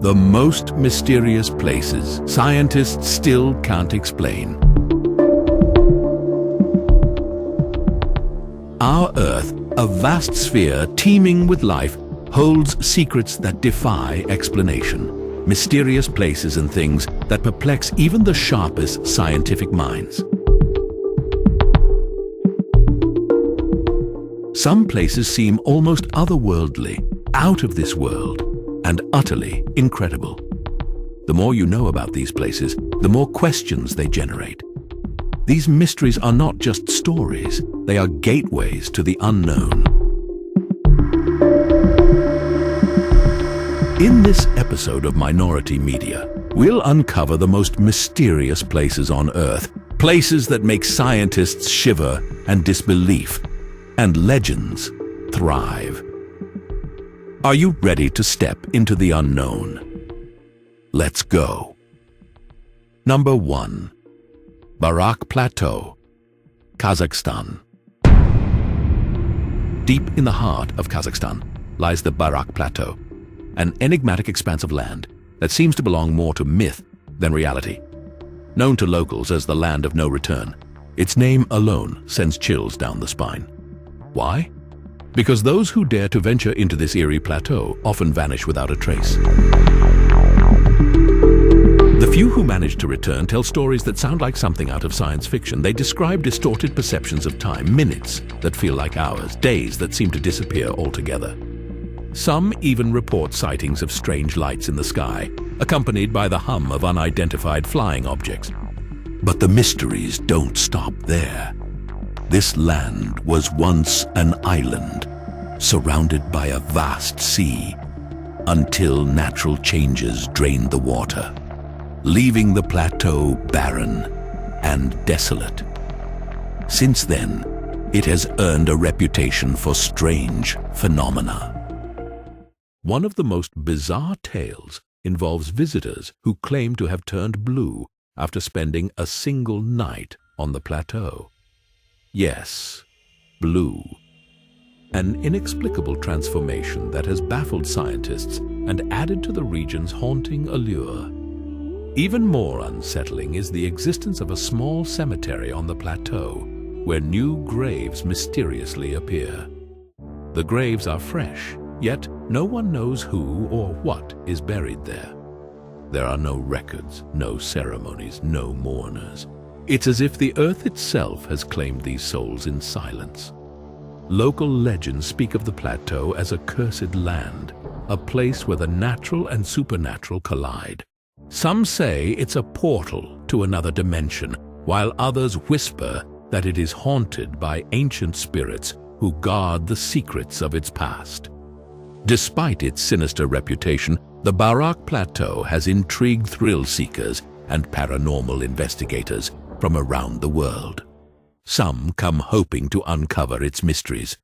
The most mysterious places scientists still can't explain. Our Earth, a vast sphere teeming with life, holds secrets that defy explanation. Mysterious places and things that perplex even the sharpest scientific minds. Some places seem almost otherworldly, out of this world, and utterly incredible. The more you know about these places, the more questions they generate. These mysteries are not just stories, they are gateways to the unknown. In this episode of Minority Media, we'll uncover the most mysterious places on Earth, places that make scientists shiver and disbelief, and legends thrive. Are you ready to step into the unknown? Let's go. Number 1. Barak Plateau, Kazakhstan. Deep in the heart of Kazakhstan lies the Barak Plateau, an enigmatic expanse of land that seems to belong more to myth than reality. Known to locals as the land of no return, its name alone sends chills down the spine. Why? Because those who dare to venture into this eerie plateau often vanish without a trace. The few who manage to return tell stories that sound like something out of science fiction. They describe distorted perceptions of time, minutes that feel like hours, days that seem to disappear altogether. Some even report sightings of strange lights in the sky, accompanied by the hum of unidentified flying objects. But the mysteries don't stop there. This land was once an island, surrounded by a vast sea, until natural changes drained the water, leaving the plateau barren and desolate. Since then, it has earned a reputation for strange phenomena. One of the most bizarre tales involves visitors who claim to have turned blue after spending a single night on the plateau. Yes, blue. An inexplicable transformation that has baffled scientists and added to the region's haunting allure. Even more unsettling is the existence of a small cemetery on the plateau where new graves mysteriously appear. The graves are fresh, yet no one knows who or what is buried there. There are no records, no ceremonies, no mourners. It's as if the earth itself has claimed these souls in silence. Local legends speak of the plateau as a cursed land, a place where the natural and supernatural collide. Some say it's a portal to another dimension, while others whisper that it is haunted by ancient spirits who guard the secrets of its past. Despite its sinister reputation, the Barak Plateau has intrigued thrill seekers and paranormal investigators from around the world. Some come hoping to uncover its mysteries.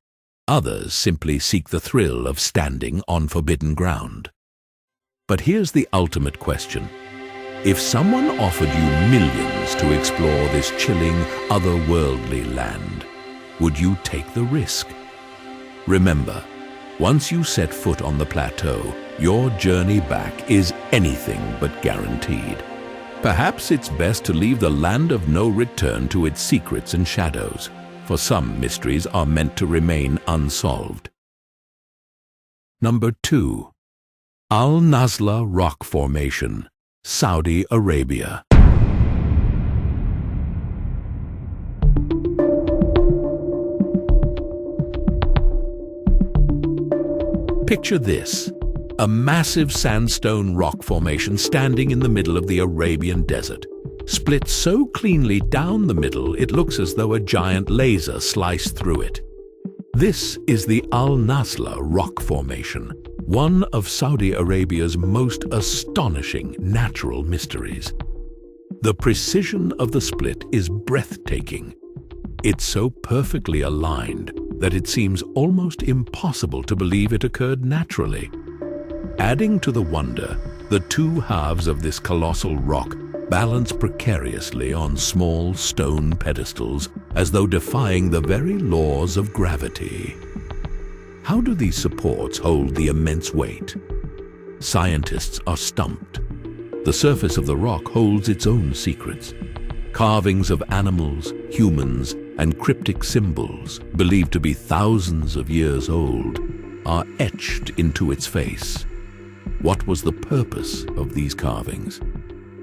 Others simply seek the thrill of standing on forbidden ground. But here's the ultimate question. If someone offered you millions to explore this chilling, otherworldly land, would you take the risk? Remember, once you set foot on the plateau, your journey back is anything but guaranteed. Perhaps it's best to leave the land of no return to its secrets and shadows, for some mysteries are meant to remain unsolved. Number 2. Al Nazla Rock Formation, Saudi Arabia. Picture this. A massive sandstone rock formation standing in the middle of the Arabian desert. Split so cleanly down the middle it looks as though a giant laser sliced through it. This is the Al Nazla Rock Formation, one of Saudi Arabia's most astonishing natural mysteries. The precision of the split is breathtaking. It's so perfectly aligned that it seems almost impossible to believe it occurred naturally. Adding to the wonder, the two halves of this colossal rock balance precariously on small stone pedestals as though defying the very laws of gravity. How do these supports hold the immense weight? scientists are stumped. The surface of the rock holds its own secrets. Carvings of animals, humans, and cryptic symbols, believed to be thousands of years old, are etched into its face. What was the purpose of these carvings?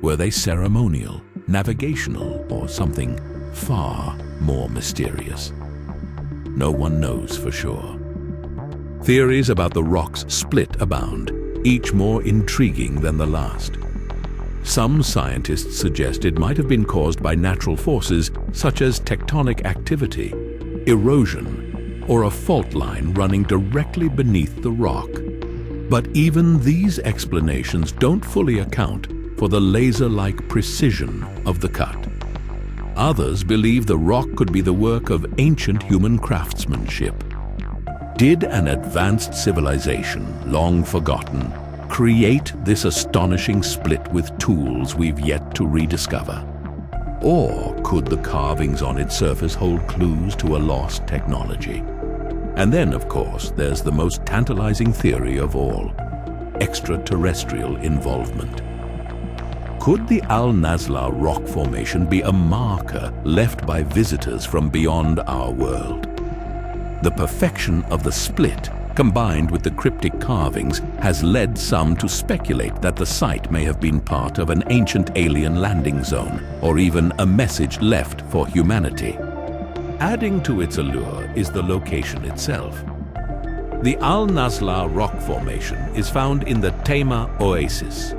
Were they ceremonial, navigational, or something far more mysterious? No one knows for sure. Theories about the rock's split abound, each more intriguing than the last. Some scientists suggest it might have been caused by natural forces such as tectonic activity, erosion, or a fault line running directly beneath the rock. But even these explanations don't fully account for the laser-like precision of the cut. Others believe the rock could be the work of ancient human craftsmanship. Did an advanced civilization, long forgotten, create this astonishing split with tools we've yet to rediscover? Or could the carvings on its surface hold clues to a lost technology? And then, of course, there's the most tantalizing theory of all: extraterrestrial involvement. Could the Al-Nazla rock formation be a marker left by visitors from beyond our world? The perfection of the split, combined with the cryptic carvings, has led some to speculate that the site may have been part of an ancient alien landing zone, or even a message left for humanity. Adding to its allure is the location itself. The Al-Nazla rock formation is found in the Tema Oasis,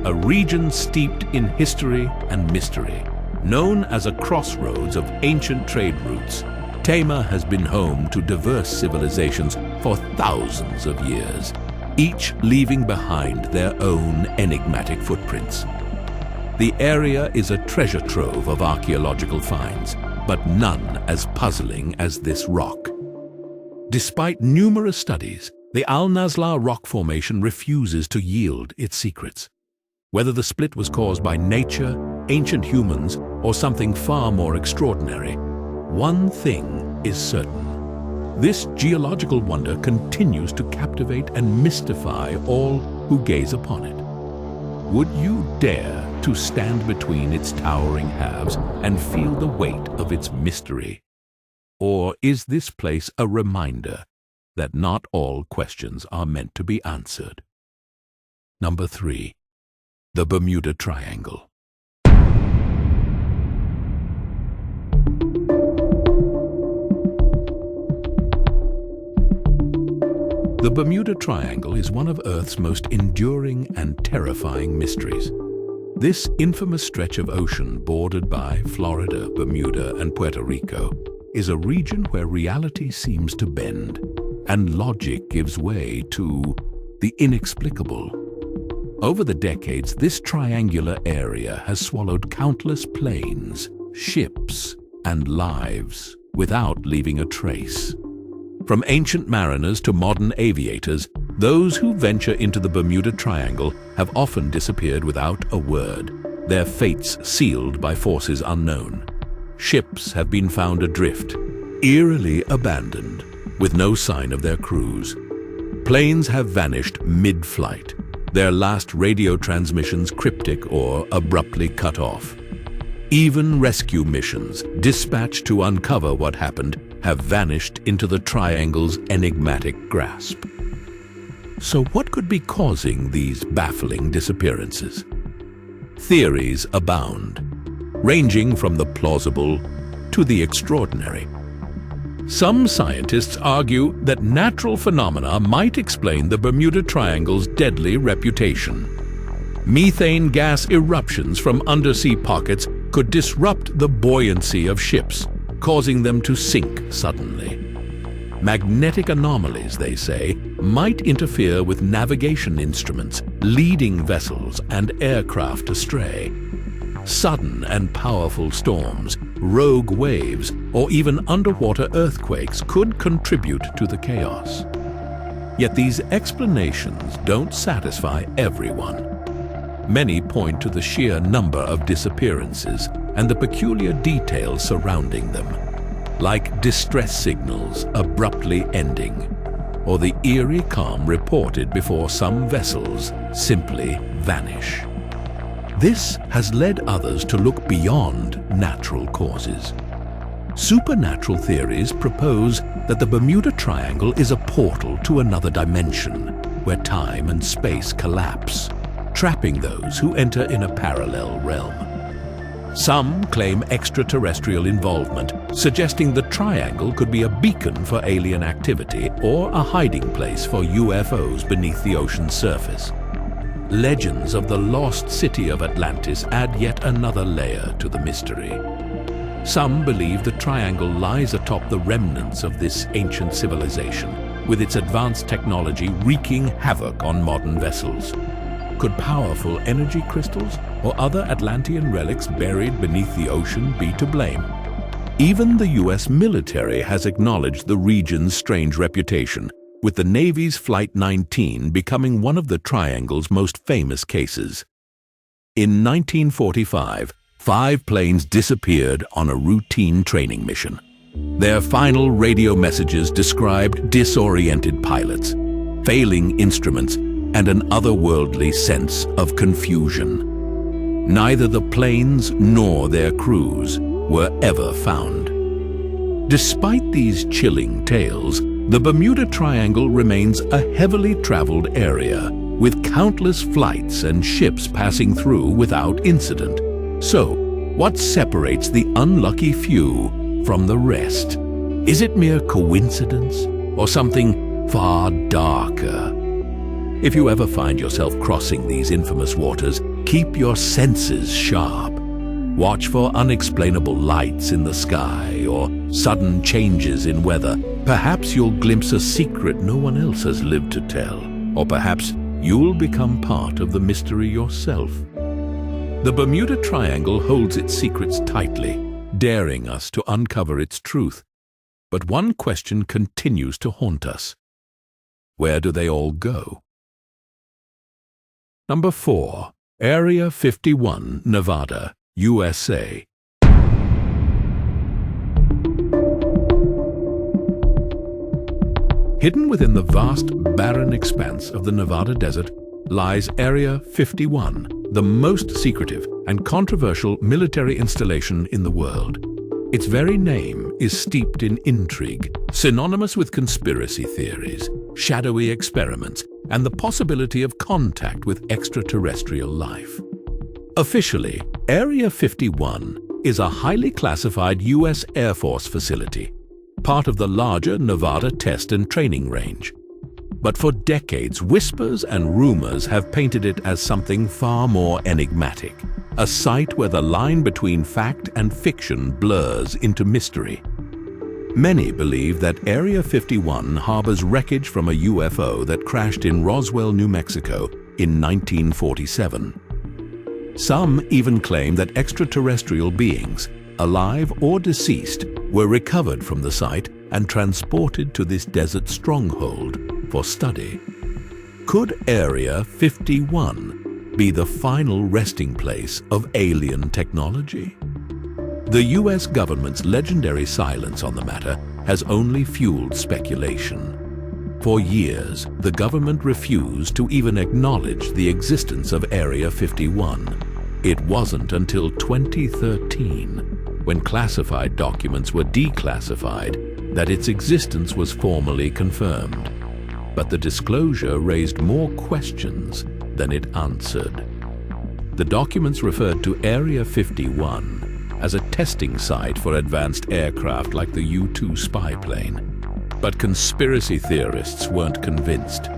a region steeped in history and mystery. Known as a crossroads of ancient trade routes, Tema has been home to diverse civilizations for thousands of years, each leaving behind their own enigmatic footprints. The area is a treasure trove of archaeological finds, but none as puzzling as this rock. Despite numerous studies, the Al-Nazla rock formation refuses to yield its secrets. Whether the split was caused by nature, ancient humans, or something far more extraordinary, one thing is certain: this geological wonder continues to captivate and mystify all who gaze upon it. Would you dare to stand between its towering halves and feel the weight of its mystery? Or is this place a reminder that not all questions are meant to be answered? Number 3. The Bermuda Triangle. The Bermuda Triangle is one of Earth's most enduring and terrifying mysteries. This infamous stretch of ocean bordered by Florida, Bermuda, and Puerto Rico is a region where reality seems to bend and logic gives way to the inexplicable. Over the decades, this triangular area has swallowed countless planes, ships, and lives without leaving a trace. From ancient mariners to modern aviators, those who venture into the Bermuda Triangle have often disappeared without a word, their fates sealed by forces unknown. Ships have been found adrift, eerily abandoned, with no sign of their crews. Planes have vanished mid-flight, their last radio transmissions cryptic or abruptly cut off. Even rescue missions, dispatched to uncover what happened, have vanished into the triangle's enigmatic grasp. So what could be causing these baffling disappearances? Theories abound, ranging from the plausible to the extraordinary. Some scientists argue that natural phenomena might explain the Bermuda Triangle's deadly reputation. Methane gas eruptions from undersea pockets could disrupt the buoyancy of ships, causing them to sink suddenly. Magnetic anomalies, they say, might interfere with navigation instruments, leading vessels and aircraft astray. Sudden and powerful storms, rogue waves, or even underwater earthquakes could contribute to the chaos. Yet these explanations don't satisfy everyone. Many point to the sheer number of disappearances and the peculiar details surrounding them, like distress signals abruptly ending, or the eerie calm reported before some vessels simply vanish. This has led others to look beyond natural causes. Supernatural theories propose that the Bermuda Triangle is a portal to another dimension, where time and space collapse, trapping those who enter in a parallel realm. Some claim extraterrestrial involvement, suggesting the triangle could be a beacon for alien activity or a hiding place for UFOs beneath the ocean's surface. Legends of the lost city of Atlantis add yet another layer to the mystery. Some believe the triangle lies atop the remnants of this ancient civilization, with its advanced technology wreaking havoc on modern vessels. Could powerful energy crystals or other Atlantean relics buried beneath the ocean be to blame? Even the US military has acknowledged the region's strange reputation, with the Navy's Flight 19 becoming one of the triangle's most famous cases. In 1945, 5 planes disappeared on a routine training mission. Their final radio messages described disoriented pilots, failing instruments, and an otherworldly sense of confusion. Neither the planes nor their crews were ever found. Despite these chilling tales, the Bermuda Triangle remains a heavily traveled area, with countless flights and ships passing through without incident. So, what separates the unlucky few from the rest? Is it mere coincidence or something far darker? If you ever find yourself crossing these infamous waters, keep your senses sharp. Watch for unexplainable lights in the sky or sudden changes in weather. Perhaps you'll glimpse a secret no one else has lived to tell, or perhaps you'll become part of the mystery yourself. The Bermuda Triangle holds its secrets tightly, daring us to uncover its truth. But one question continues to haunt us. Where do they all go? Number 4. Area 51, Nevada, USA. Hidden within the vast, barren expanse of the Nevada desert lies Area 51, the most secretive and controversial military installation in the world. Its very name is steeped in intrigue, synonymous with conspiracy theories, shadowy experiments, and the possibility of contact with extraterrestrial life. Officially, Area 51 is a highly classified U.S. Air Force facility, part of the larger Nevada Test and Training Range. But for decades, whispers and rumors have painted it as something far more enigmatic, a site where the line between fact and fiction blurs into mystery. Many believe that Area 51 harbors wreckage from a UFO that crashed in Roswell, New Mexico in 1947. Some even claim that extraterrestrial beings, alive or deceased, were recovered from the site and transported to this desert stronghold for study. Could Area 51 be the final resting place of alien technology? The US government's legendary silence on the matter has only fueled speculation. For years, the government refused to even acknowledge the existence of Area 51. It wasn't until 2013, when classified documents were declassified, that its existence was formally confirmed. But the disclosure raised more questions than it answered. The documents referred to Area 51 as a testing site for advanced aircraft like the U-2 spy plane. But conspiracy theorists weren't convinced.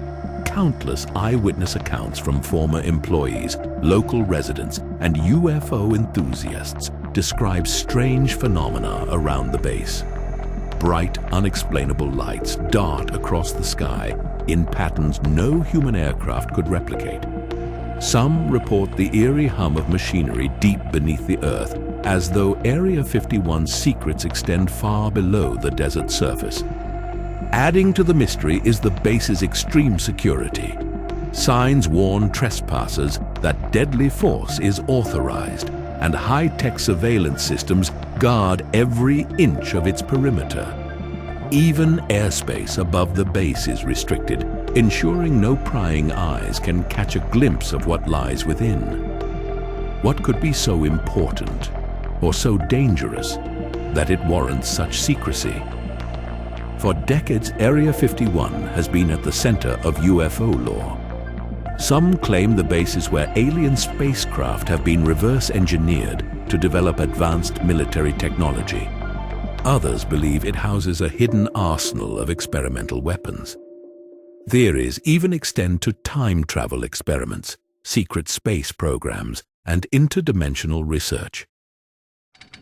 Countless eyewitness accounts from former employees, local residents, and UFO enthusiasts describe strange phenomena around the base. Bright, unexplainable lights dart across the sky in patterns no human aircraft could replicate. Some report the eerie hum of machinery deep beneath the earth, as though Area 51's secrets extend far below the desert surface. Adding to the mystery is the base's extreme security. Signs warn trespassers that deadly force is authorized, and high-tech surveillance systems guard every inch of its perimeter. Even airspace above the base is restricted, ensuring no prying eyes can catch a glimpse of what lies within. What could be so important or so dangerous that it warrants such secrecy? For decades, Area 51 has been at the center of UFO lore. Some claim the base is where alien spacecraft have been reverse engineered to develop advanced military technology. Others believe it houses a hidden arsenal of experimental weapons. Theories even extend to time travel experiments, secret space programs, and interdimensional research.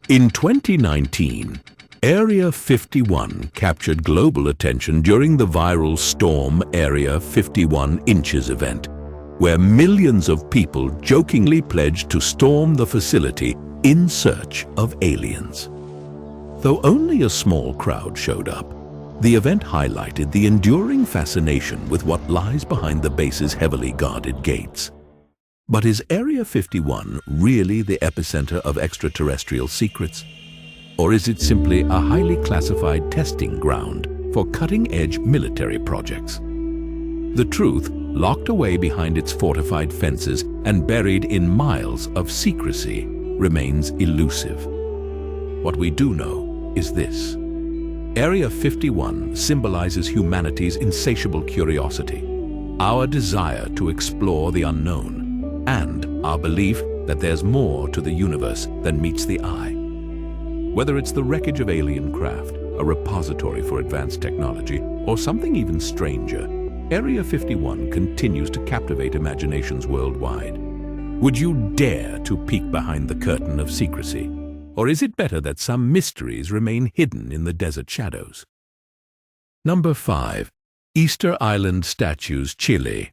In 2019, Area 51 captured global attention during the viral Storm Area 51 Inches event, where millions of people jokingly pledged to storm the facility in search of aliens. Though only a small crowd showed up, the event highlighted the enduring fascination with what lies behind the base's heavily guarded gates. But is Area 51 really the epicenter of extraterrestrial secrets? Or is it simply a highly classified testing ground for cutting-edge military projects? The truth, locked away behind its fortified fences and buried in miles of secrecy, remains elusive. What we do know is this: Area 51 symbolizes humanity's insatiable curiosity, our desire to explore the unknown, and our belief that there's more to the universe than meets the eye. Whether it's the wreckage of alien craft, a repository for advanced technology, or something even stranger, Area 51 continues to captivate imaginations worldwide. Would you dare to peek behind the curtain of secrecy? Or is it better that some mysteries remain hidden in the desert shadows? Number 5. Easter Island Statues, Chile.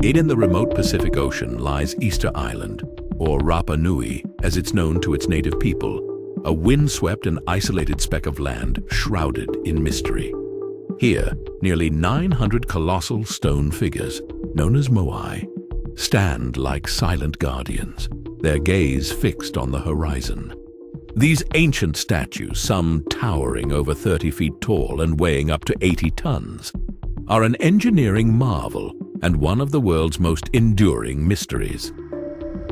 In the remote Pacific Ocean lies Easter Island, or Rapa Nui, as it's known to its native people, a windswept and isolated speck of land shrouded in mystery. Here, nearly 900 colossal stone figures, known as moai, stand like silent guardians, their gaze fixed on the horizon. These ancient statues, some towering over 30 feet tall and weighing up to 80 tons, are an engineering marvel and one of the world's most enduring mysteries.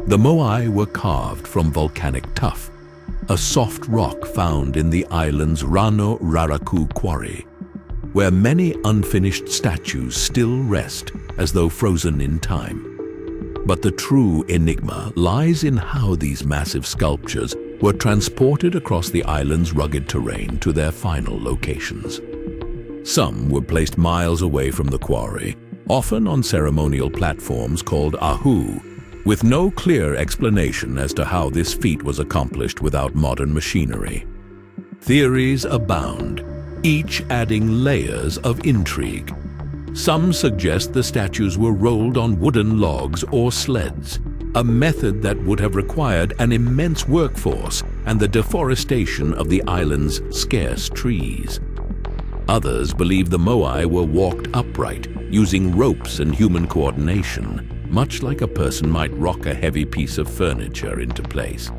The moai were carved from volcanic tuff, a soft rock found in the island's Rano Raraku quarry, where many unfinished statues still rest as though frozen in time. But the true enigma lies in how these massive sculptures were transported across the island's rugged terrain to their final locations. Some were placed miles away from the quarry, often on ceremonial platforms called ahu, with no clear explanation as to how this feat was accomplished without modern machinery. Theories abound, each adding layers of intrigue. Some suggest the statues were rolled on wooden logs or sleds, a method that would have required an immense workforce and the deforestation of the island's scarce trees. Others believe the moai were walked upright, using ropes and human coordination, much like a person might rock a heavy piece of furniture into place.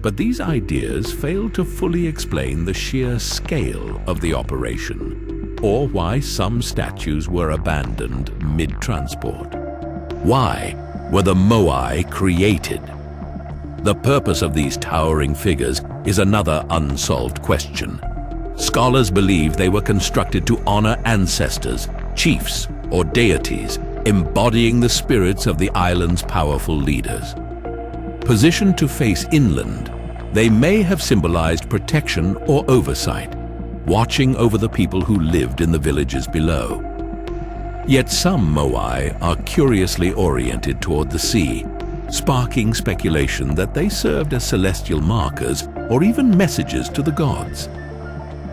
But these ideas fail to fully explain the sheer scale of the operation, or why some statues were abandoned mid-transport. Why were the moai created? The purpose of these towering figures is another unsolved question. Scholars believe they were constructed to honor ancestors, chiefs, or deities, embodying the spirits of the island's powerful leaders. Positioned to face inland, they may have symbolized protection or oversight, watching over the people who lived in the villages below. Yet some moai are curiously oriented toward the sea, sparking speculation that they served as celestial markers or even messages to the gods.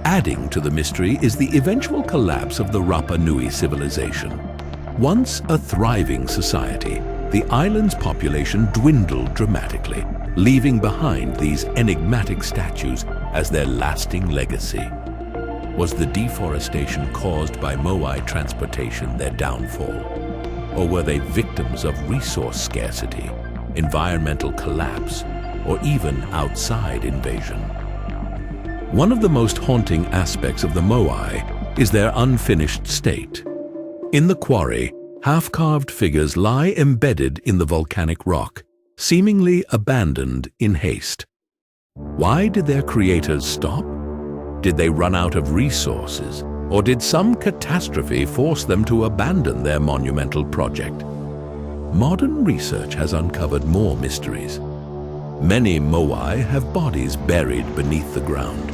Adding to the mystery is the eventual collapse of the Rapa Nui civilization. Once a thriving society, the island's population dwindled dramatically, leaving behind these enigmatic statues as their lasting legacy. Was the deforestation caused by moai transportation their downfall? Or were they victims of resource scarcity, environmental collapse, or even outside invasion? One of the most haunting aspects of the Moai is their unfinished state. In the quarry, half-carved figures lie embedded in the volcanic rock, seemingly abandoned in haste. Why did their creators stop? Did they run out of resources, or did some catastrophe force them to abandon their monumental project? Modern research has uncovered more mysteries. Many Moai have bodies buried beneath the ground,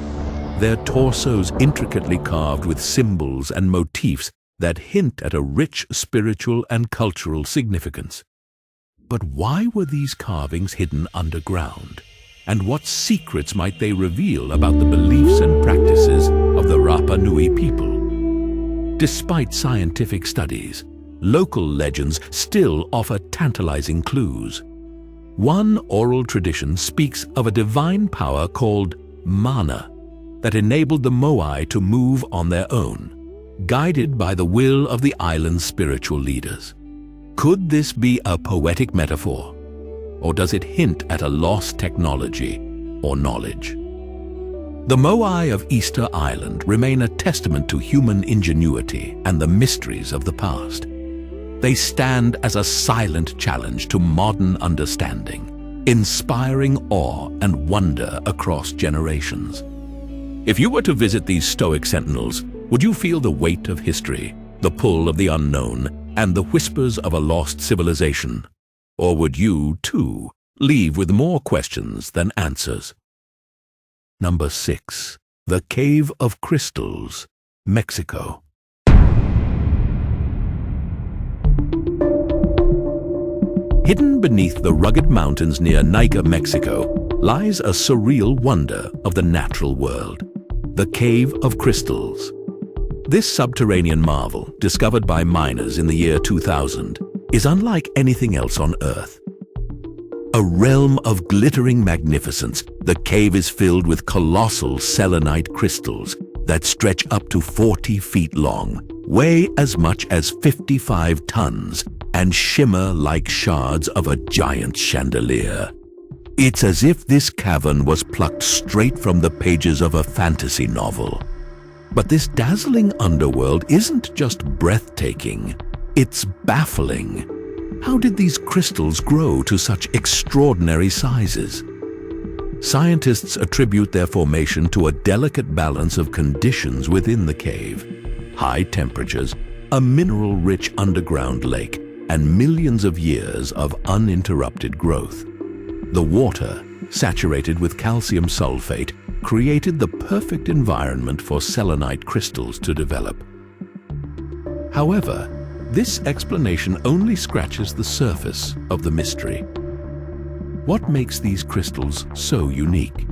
their torsos intricately carved with symbols and motifs that hint at a rich spiritual and cultural significance. But why were these carvings hidden underground? And what secrets might they reveal about the beliefs and practices of the Rapa Nui people? Despite scientific studies, local legends still offer tantalizing clues. One oral tradition speaks of a divine power called mana that enabled the Moai to move on their own, guided by the will of the island's spiritual leaders. Could this be a poetic metaphor, or does it hint at a lost technology or knowledge? The Moai of Easter Island remain a testament to human ingenuity and the mysteries of the past. They stand as a silent challenge to modern understanding, inspiring awe and wonder across generations. If you were to visit these stoic sentinels, would you feel the weight of history, the pull of the unknown, and the whispers of a lost civilization? Or would you, too, leave with more questions than answers? Number 6. The Cave of Crystals, Mexico. Hidden beneath the rugged mountains near Nica, Mexico, lies a surreal wonder of the natural world, the Cave of Crystals. This subterranean marvel, discovered by miners in the year 2000, is unlike anything else on Earth. A realm of glittering magnificence, the cave is filled with colossal selenite crystals that stretch up to 40 feet long, weigh as much as 55 tons, and shimmer like shards of a giant chandelier. It's as if this cavern was plucked straight from the pages of a fantasy novel. But this dazzling underworld isn't just breathtaking, it's baffling. How did these crystals grow to such extraordinary sizes? Scientists attribute their formation to a delicate balance of conditions within the cave: high temperatures, a mineral-rich underground lake, and millions of years of uninterrupted growth. The water, saturated with calcium sulfate, created the perfect environment for selenite crystals to develop. However, this explanation only scratches the surface of the mystery. What makes these crystals so unique?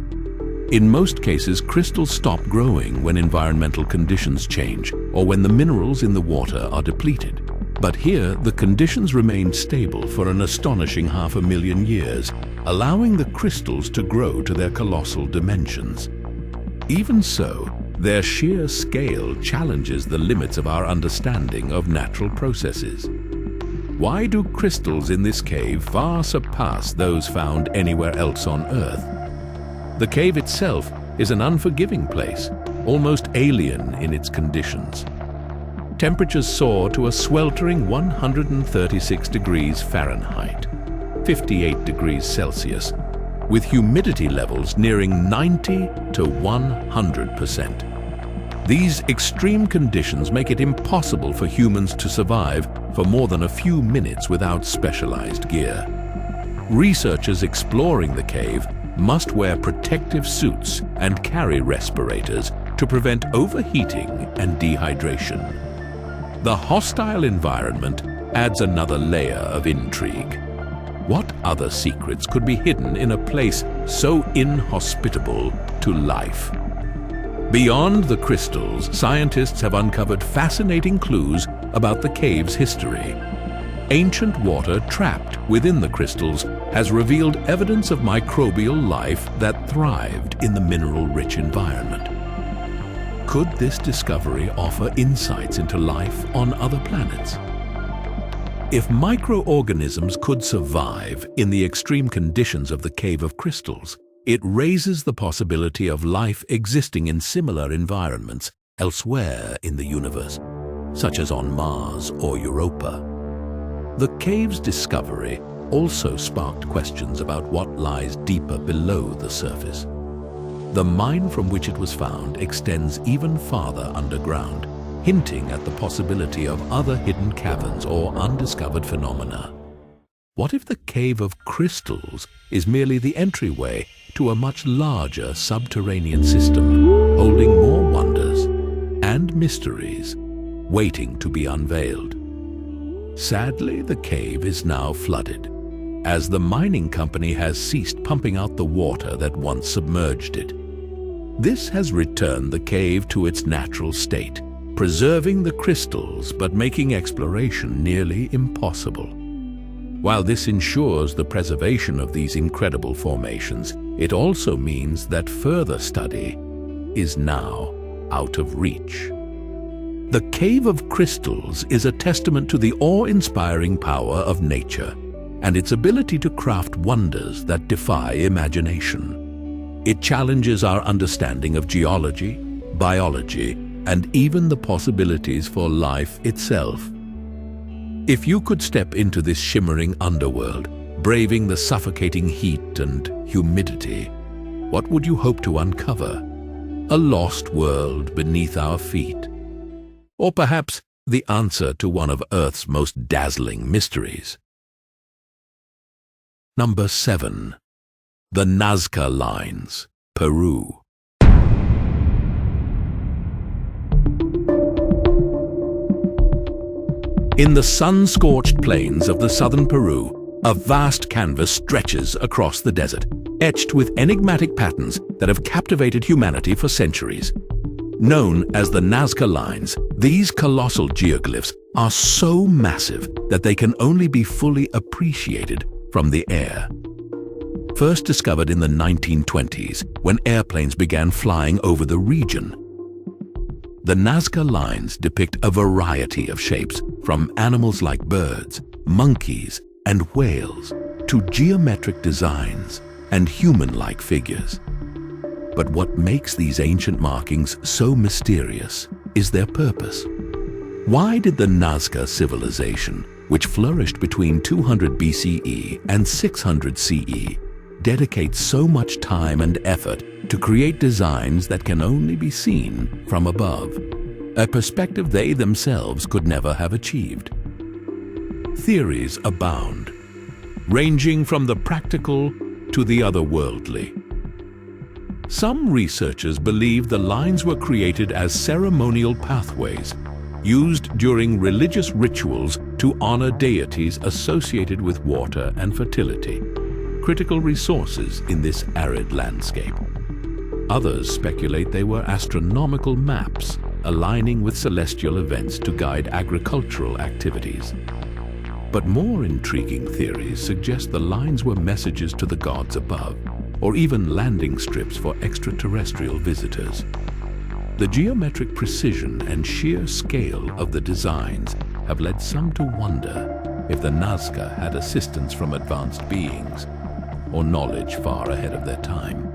In most cases, crystals stop growing when environmental conditions change or when the minerals in the water are depleted. But here, the conditions remained stable for an astonishing 500,000 years, allowing the crystals to grow to their colossal dimensions. Even so, their sheer scale challenges the limits of our understanding of natural processes. Why do crystals in this cave far surpass those found anywhere else on Earth? The cave itself is an unforgiving place, almost alien in its conditions. Temperatures soar to a sweltering 136 degrees Fahrenheit, 58 degrees Celsius, with humidity levels nearing 90 to 100%. These extreme conditions make it impossible for humans to survive for more than a few minutes without specialized gear. Researchers exploring the cave must wear protective suits and carry respirators to prevent overheating and dehydration. The hostile environment adds another layer of intrigue. What other secrets could be hidden in a place so inhospitable to life? Beyond the crystals, scientists have uncovered fascinating clues about the cave's history. Ancient water trapped within the crystals has revealed evidence of microbial life that thrived in the mineral-rich environment. Could this discovery offer insights into life on other planets? If microorganisms could survive in the extreme conditions of the Cave of Crystals, It raises the possibility of life existing in similar environments elsewhere in the universe, such as on Mars or Europa. The cave's discovery also sparked questions about what lies deeper below the surface. The mine from which it was found extends even farther underground, hinting at the possibility of other hidden caverns or undiscovered phenomena. What if the Cave of Crystals is merely the entryway to a much larger subterranean system, holding more wonders and mysteries waiting to be unveiled? Sadly, the cave is now flooded, as the mining company has ceased pumping out the water that once submerged it. This has returned the cave to its natural state, preserving the crystals but making exploration nearly impossible. While this ensures the preservation of these incredible formations, it also means that further study is now out of reach. The Cave of Crystals is a testament to the awe-inspiring power of nature and its ability to craft wonders that defy imagination. It challenges our understanding of geology, biology, and even the possibilities for life itself. If you could step into this shimmering underworld, braving the suffocating heat and humidity, what would you hope to uncover? A lost world beneath our feet? Or perhaps the answer to one of Earth's most dazzling mysteries? Number 7. The Nazca Lines, Peru. In the sun-scorched plains of the southern Peru, a vast canvas stretches across the desert, etched with enigmatic patterns that have captivated humanity for centuries. Known as the Nazca Lines, these colossal geoglyphs are so massive that they can only be fully appreciated from the air. First discovered in the 1920s, when airplanes began flying over the region, the Nazca Lines depict a variety of shapes, from animals like birds, monkeys, and whales, to geometric designs and human-like figures. But what makes these ancient markings so mysterious is their purpose. Why did the Nazca civilization, which flourished between 200 BCE and 600 CE, dedicate so much time and effort to create designs that can only be seen from above, a perspective they themselves could never have achieved? Theories abound, ranging from the practical to the otherworldly. Some researchers believe the lines were created as ceremonial pathways, used during religious rituals to honor deities associated with water and fertility, critical resources in this arid landscape. Others speculate they were astronomical maps, aligning with celestial events to guide agricultural activities. But more intriguing theories suggest the lines were messages to the gods above, or even landing strips for extraterrestrial visitors. The geometric precision and sheer scale of the designs have led some to wonder if the Nazca had assistance from advanced beings, or knowledge far ahead of their time.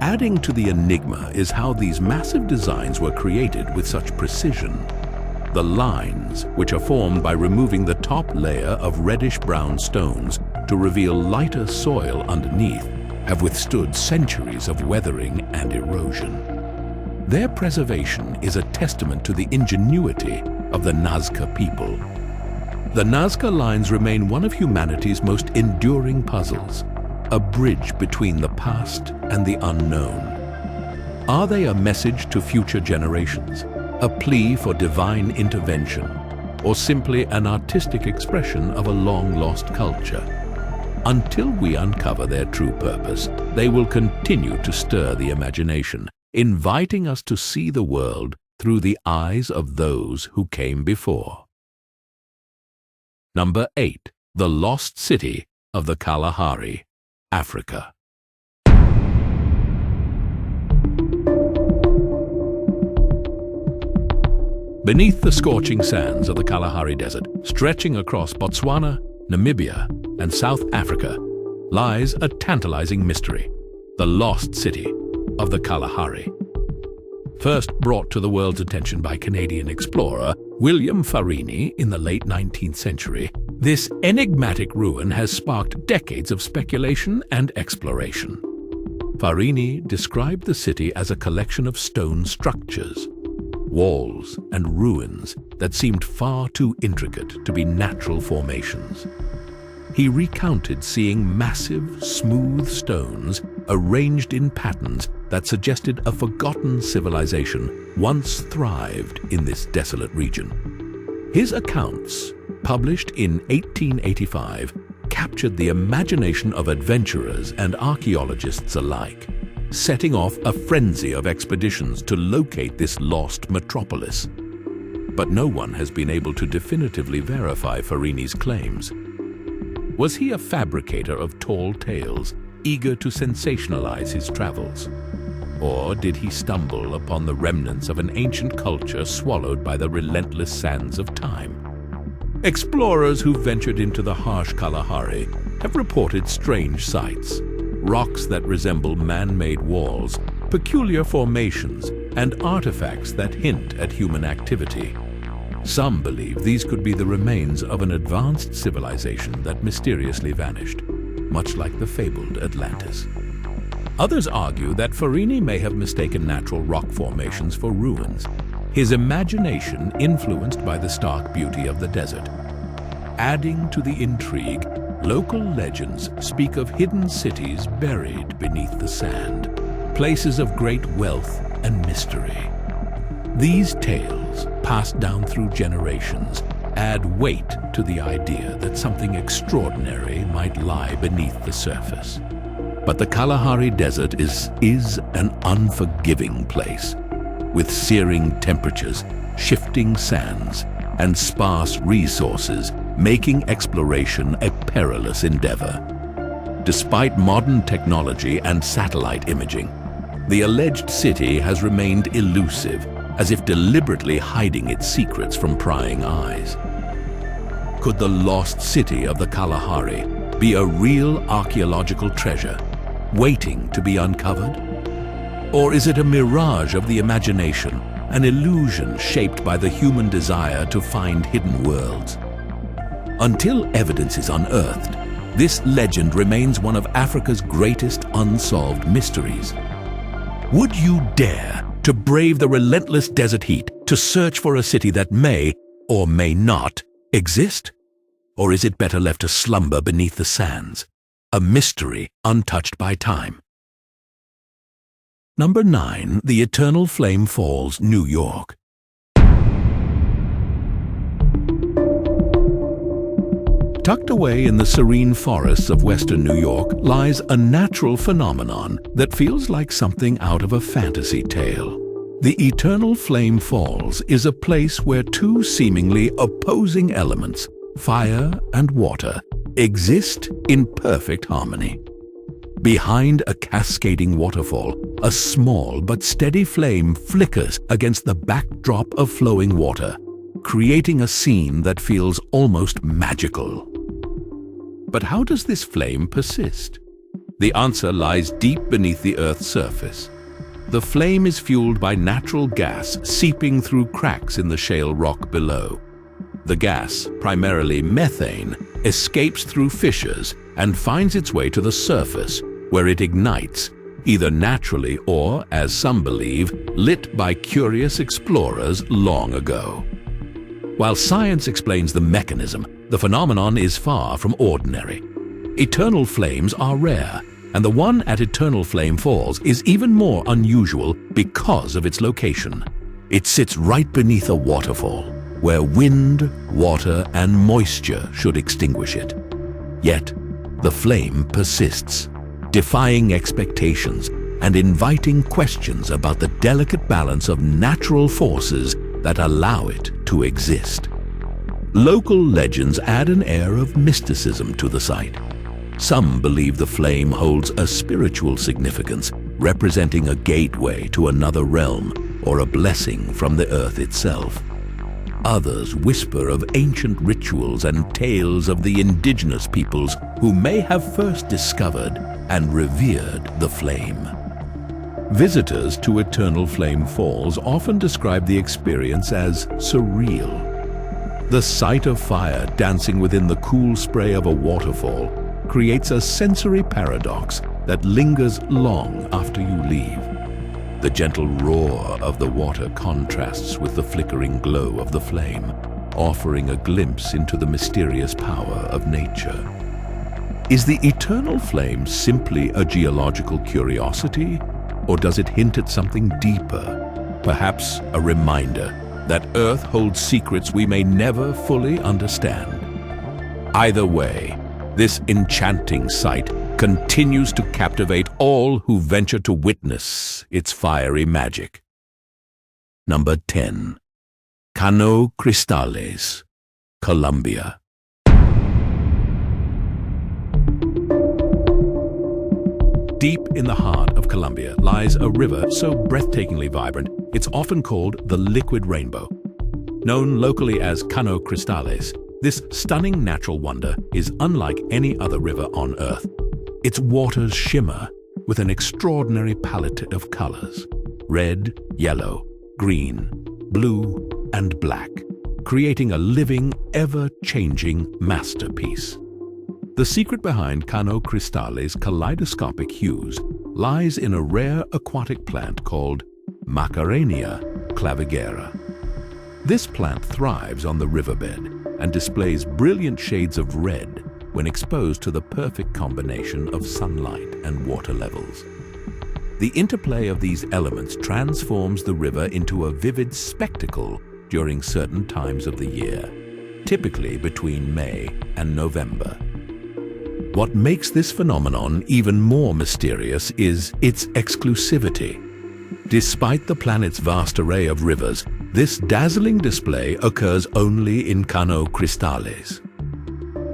Adding to the enigma is how these massive designs were created with such precision. The lines, which are formed by removing the top layer of reddish-brown stones to reveal lighter soil underneath, have withstood centuries of weathering and erosion. Their preservation is a testament to the ingenuity of the Nazca people. The Nazca Lines remain one of humanity's most enduring puzzles, a bridge between the past and the unknown. Are they a message to future generations, a plea for divine intervention, or simply an artistic expression of a long-lost culture? Until we uncover their true purpose, they will continue to stir the imagination, inviting us to see the world through the eyes of those who came before. Number 8. The Lost City of the Kalahari, Africa. Beneath the scorching sands of the Kalahari Desert, stretching across Botswana, Namibia, and South Africa, lies a tantalizing mystery: the lost city of the Kalahari. First brought to the world's attention by Canadian explorer William Farini in the late 19th century, this enigmatic ruin has sparked decades of speculation and exploration. Farini described the city as a collection of stone structures, walls and ruins that seemed far too intricate to be natural formations. He recounted seeing massive, smooth stones arranged in patterns that suggested a forgotten civilization once thrived in this desolate region. His accounts, published in 1885, captured the imagination of adventurers and archaeologists alike, setting off a frenzy of expeditions to locate this lost metropolis. But no one has been able to definitively verify Farini's claims. Was he a fabricator of tall tales, eager to sensationalize his travels? Or did he stumble upon the remnants of an ancient culture swallowed by the relentless sands of time? Explorers who ventured into the harsh Kalahari have reported strange sights, rocks that resemble man-made walls, peculiar formations, and artifacts that hint at human activity. Some believe these could be the remains of an advanced civilization that mysteriously vanished, much like the fabled Atlantis. Others argue that Farini may have mistaken natural rock formations for ruins, his imagination influenced by the stark beauty of the desert. Adding to the intrigue, local legends speak of hidden cities buried beneath the sand, places of great wealth and mystery. These tales, passed down through generations, add weight to the idea that something extraordinary might lie beneath the surface. But the Kalahari Desert is an unforgiving place, with searing temperatures, shifting sands, and sparse resources, making exploration a perilous endeavor. Despite modern technology and satellite imaging, the alleged city has remained elusive, as if deliberately hiding its secrets from prying eyes. Could the lost city of the Kalahari be a real archaeological treasure, waiting to be uncovered? Or is it a mirage of the imagination, an illusion shaped by the human desire to find hidden worlds? Until evidence is unearthed, this legend remains one of Africa's greatest unsolved mysteries. Would you dare to brave the relentless desert heat to search for a city that may or may not exist? Or is it better left to slumber beneath the sands, a mystery untouched by time? Number 9. The Eternal Flame Falls, New York. Tucked away in the serene forests of western New York lies a natural phenomenon that feels like something out of a fantasy tale. The Eternal Flame Falls is a place where two seemingly opposing elements, fire and water, exist in perfect harmony. Behind a cascading waterfall, a small but steady flame flickers against the backdrop of flowing water, creating a scene that feels almost magical. But how does this flame persist? The answer lies deep beneath the Earth's surface. The flame is fueled by natural gas seeping through cracks in the shale rock below. The gas, primarily methane, escapes through fissures and finds its way to the surface, where it ignites, either naturally or, as some believe, lit by curious explorers long ago. While science explains the mechanism, the phenomenon is far from ordinary. Eternal flames are rare, and the one at Eternal Flame Falls is even more unusual because of its location. It sits right beneath a waterfall, where wind, water, and moisture should extinguish it. Yet, the flame persists, defying expectations and inviting questions about the delicate balance of natural forces that allow it to exist. Local legends add an air of mysticism to the site. Some believe the flame holds a spiritual significance, representing a gateway to another realm or a blessing from the earth itself. Others whisper of ancient rituals and tales of the indigenous peoples who may have first discovered and revered the flame. Visitors to Eternal Flame Falls often describe the experience as surreal. The sight of fire dancing within the cool spray of a waterfall creates a sensory paradox that lingers long after you leave. The gentle roar of the water contrasts with the flickering glow of the flame, offering a glimpse into the mysterious power of nature. Is the eternal flame simply a geological curiosity, or does it hint at something deeper? Perhaps a reminder that Earth holds secrets we may never fully understand. Either way, this enchanting sight continues to captivate all who venture to witness its fiery magic. Number 10. Cano Cristales, Colombia. Deep in the heart of Colombia lies a river so breathtakingly vibrant, it's often called the Liquid Rainbow. Known locally as Cano Cristales, this stunning natural wonder is unlike any other river on Earth. Its waters shimmer with an extraordinary palette of colors: red, yellow, green, blue, and black, creating a living, ever-changing masterpiece. The secret behind Cano Cristales' kaleidoscopic hues lies in a rare aquatic plant called Macarenia clavigera. This plant thrives on the riverbed and displays brilliant shades of red when exposed to the perfect combination of sunlight and water levels. The interplay of these elements transforms the river into a vivid spectacle during certain times of the year, typically between May and November. What makes this phenomenon even more mysterious is its exclusivity. Despite the planet's vast array of rivers, this dazzling display occurs only in Cano Cristales.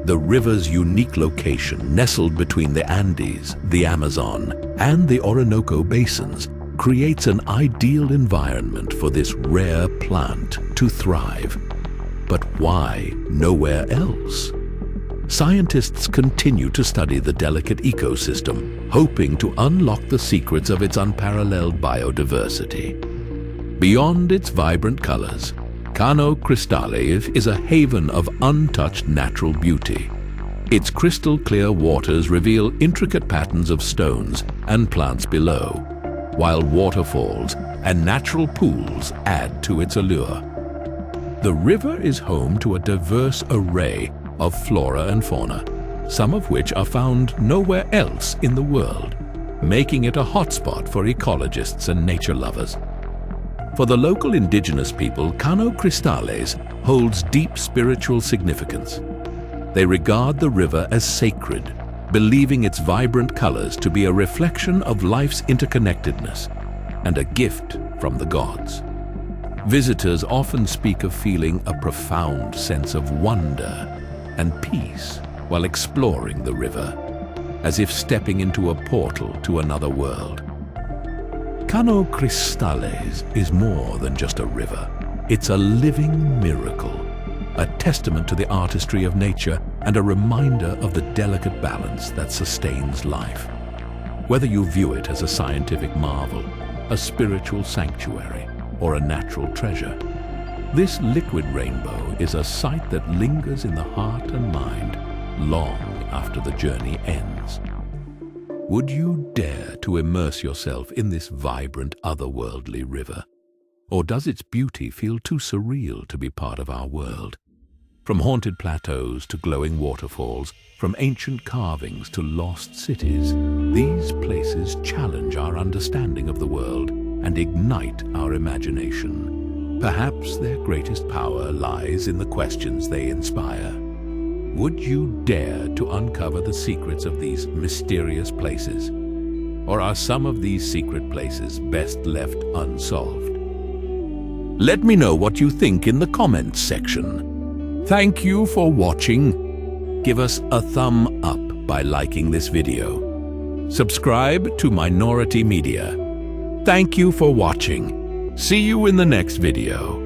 The river's unique location, nestled between the Andes, the Amazon, and the Orinoco basins, creates an ideal environment for this rare plant to thrive. But why nowhere else? Scientists continue to study the delicate ecosystem, hoping to unlock the secrets of its unparalleled biodiversity. Beyond its vibrant colors, Cano Cristales is a haven of untouched natural beauty. Its crystal-clear waters reveal intricate patterns of stones and plants below, while waterfalls and natural pools add to its allure. The river is home to a diverse array of flora and fauna, some of which are found nowhere else in the world, making it a hotspot for ecologists and nature lovers. For the local indigenous people, Cano Cristales holds deep spiritual significance. They regard the river as sacred, believing its vibrant colors to be a reflection of life's interconnectedness and a gift from the gods. Visitors often speak of feeling a profound sense of wonder and peace while exploring the river, as if stepping into a portal to another world. Cano Cristales is more than just a river. It's a living miracle, a testament to the artistry of nature and a reminder of the delicate balance that sustains life. Whether you view it as a scientific marvel, a spiritual sanctuary, or a natural treasure, this liquid rainbow is a sight that lingers in the heart and mind long after the journey ends. Would you dare to immerse yourself in this vibrant, otherworldly river? Or does its beauty feel too surreal to be part of our world? From haunted plateaus to glowing waterfalls, from ancient carvings to lost cities, these places challenge our understanding of the world and ignite our imagination. Perhaps their greatest power lies in the questions they inspire. Would you dare to uncover the secrets of these mysterious places? Or are some of these secret places best left unsolved? Let me know what you think in the comments section. Thank you for watching. Give us a thumb up by liking this video. Subscribe to Minority Media. Thank you for watching. See you in the next video.